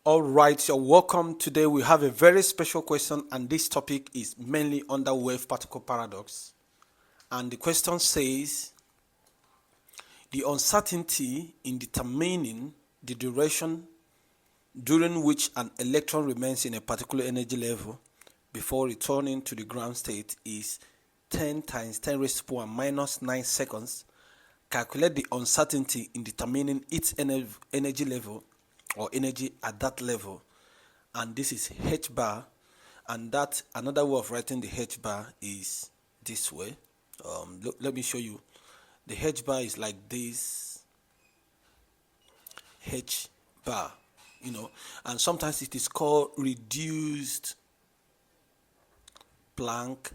All right, you're welcome. Today we have a very special question, and this topic is mainly under wave particle paradox. And the question says the uncertainty in determining the duration during which an electron remains in a particular energy level before returning to the ground state is 10 times 10 raised to the power minus 9 seconds. Calculate the uncertainty in determining its energy level or energy at that level, and this is h bar, and that another way of writing the h bar is this way. Let me show you. The h bar is like this, h bar, and sometimes it is called reduced Planck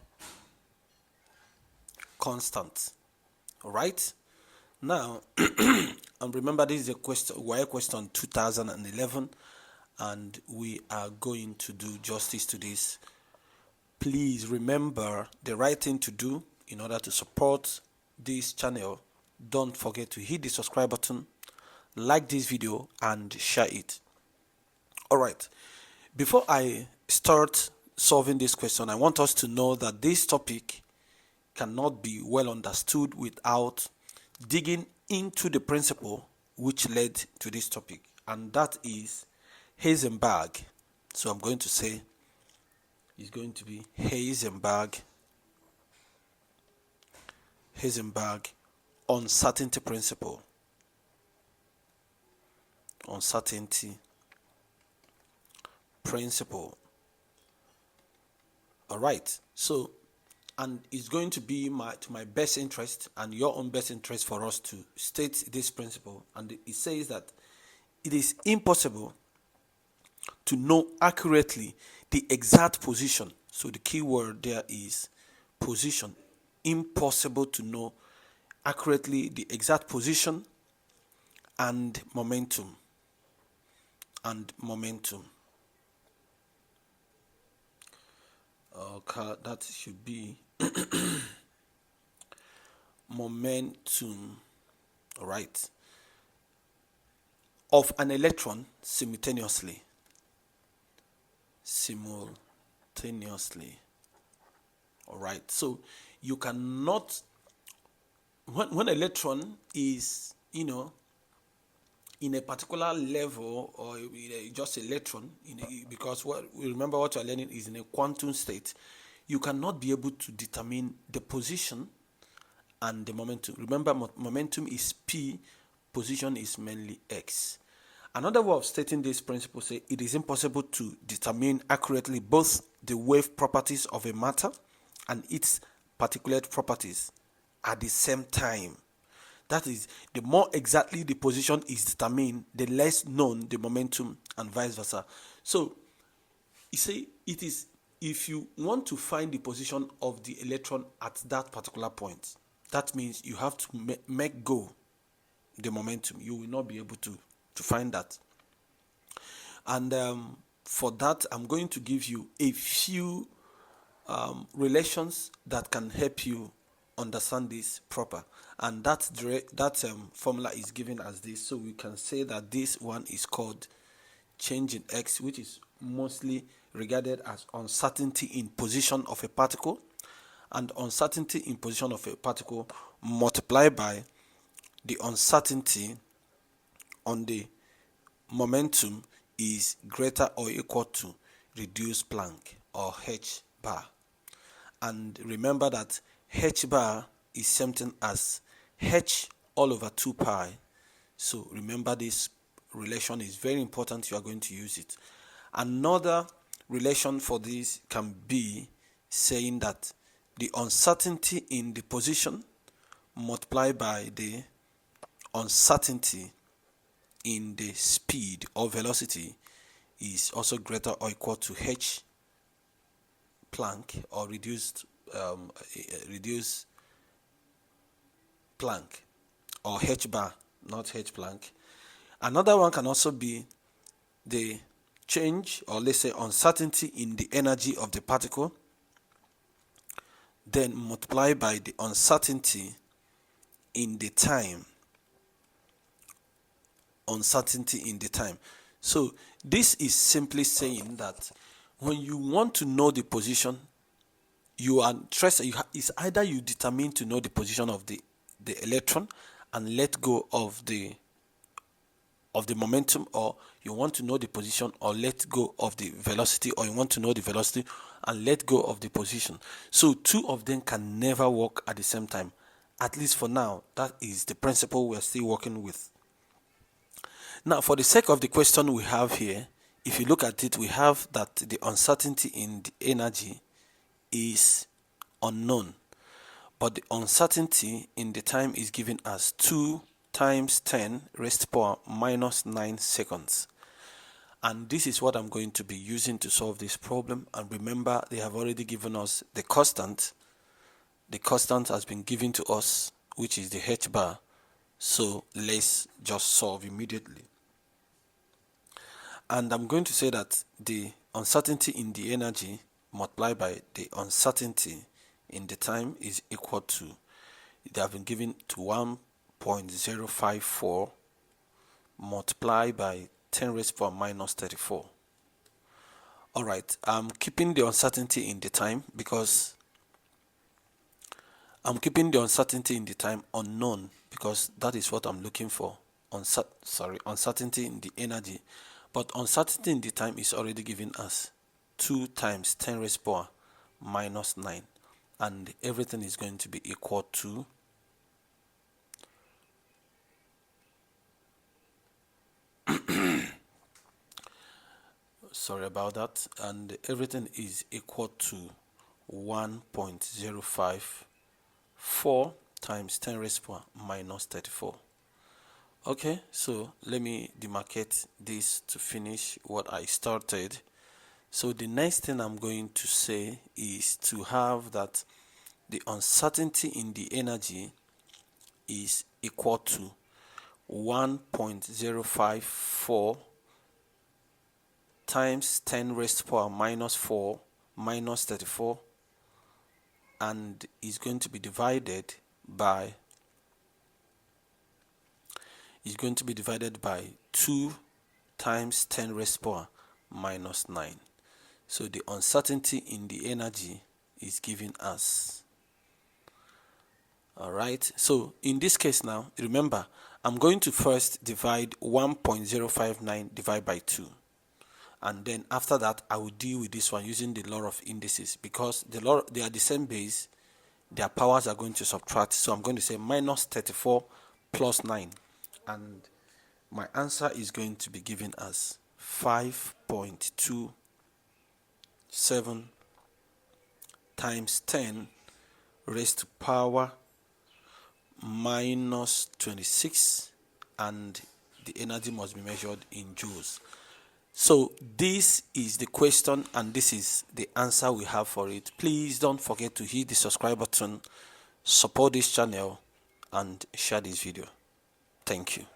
constant. All right, now and remember, this is a question 2011, and we are going to do justice to this. Please remember, the right thing to do in order to support this channel, don't forget to hit the subscribe button, like this video, and share it. All right, before I start solving this question, I want us to know that this topic cannot be well understood without digging into the principle which led to this topic, and that is Heisenberg. So I'm going to say it's going to be Heisenberg uncertainty principle. Uncertainty principle. All right. So, and it's going to be to my best interest and your own best interest for us to state this principle. And it says that it is impossible to know accurately the exact position. So the key word there is position. Impossible to know accurately the exact position and momentum. Okay, that should be momentum, all right, of an electron simultaneously. All right, so you cannot, when electron is in a particular level, or just electron, because remember what you're learning is in a quantum state, you cannot be able to determine the position and the momentum. Remember, momentum is p, position is mainly x. Another way of stating this principle says it is impossible to determine accurately both the wave properties of a matter and its particulate properties at the same time. That is, the more exactly the position is determined, the less known the momentum, and vice versa. So, you see, it is, if you want to find the position of the electron at that particular point, that means you have to make go the momentum. You will not be able to find that. And for that, I'm going to give you a few relations that can help you understand this proper, and that formula is given as this. So we can say that this one is called change in x, which is mostly regarded as uncertainty in position of a particle, and uncertainty in position of a particle multiplied by the uncertainty on the momentum is greater or equal to reduced Planck, or h bar. And remember that h bar is something as h all over 2 pi. So remember, this relation is very important. You are going to use it. Another relation for this can be saying that the uncertainty in the position multiplied by the uncertainty in the speed or velocity is also greater or equal to h Planck, or reduced Planck, or h bar, not h Planck. Another one can also be the change, or let's say uncertainty in the energy of the particle, then multiply by the uncertainty in the time. So this is simply saying that when you want to know the position, you are interested. It's either you determine to know the position of the electron and let go of the momentum, or you want to know the position or let go of the velocity, or you want to know the velocity and let go of the position. So two of them can never work at the same time. At least for now, that is the principle we're still working with. Now, for the sake of the question we have here, if you look at it, we have that the uncertainty in the energy is unknown, but the uncertainty in the time is given as 2 times 10 raised to power minus 9 seconds. And this is what I'm going to be using to solve this problem. And remember, they have already given us the constant. The constant has been given to us, which is the h bar. So let's just solve immediately. And I'm going to say that the uncertainty in the energy multiplied by the uncertainty in the time is equal to, they have been given to 1.054 multiplied by 10 raised to power minus 34. Alright, I'm keeping the uncertainty in the time because unknown, because that is what I'm looking for. Uncertainty in the energy, but uncertainty in the time is already given as 2 times 10 raised to power minus 9, and everything is going to be equal to sorry about that, and everything is equal to 1.054 times 10 raised to power minus 34. Okay, so let me demarcate this to finish what I started. So the next thing I'm going to say is to have that the uncertainty in the energy is equal to 1.054 times 10 raised to power minus 4 minus 34, and is going to be divided by 2 times 10 raised to power minus 9. So the uncertainty in the energy is given as, alright, so in this case now, remember, I'm going to first divide 1.059 divided by 2. And then after that, I will deal with this one using the law of indices, because they are the same base, their powers are going to subtract. So I'm going to say minus 34 plus 9. And my answer is going to be given as 5.27 times 10 raised to power minus 26, and the energy must be measured in joules. So this is the question, and this is the answer we have for it. Please don't forget to hit the subscribe button, support this channel, and share this video. Thank you.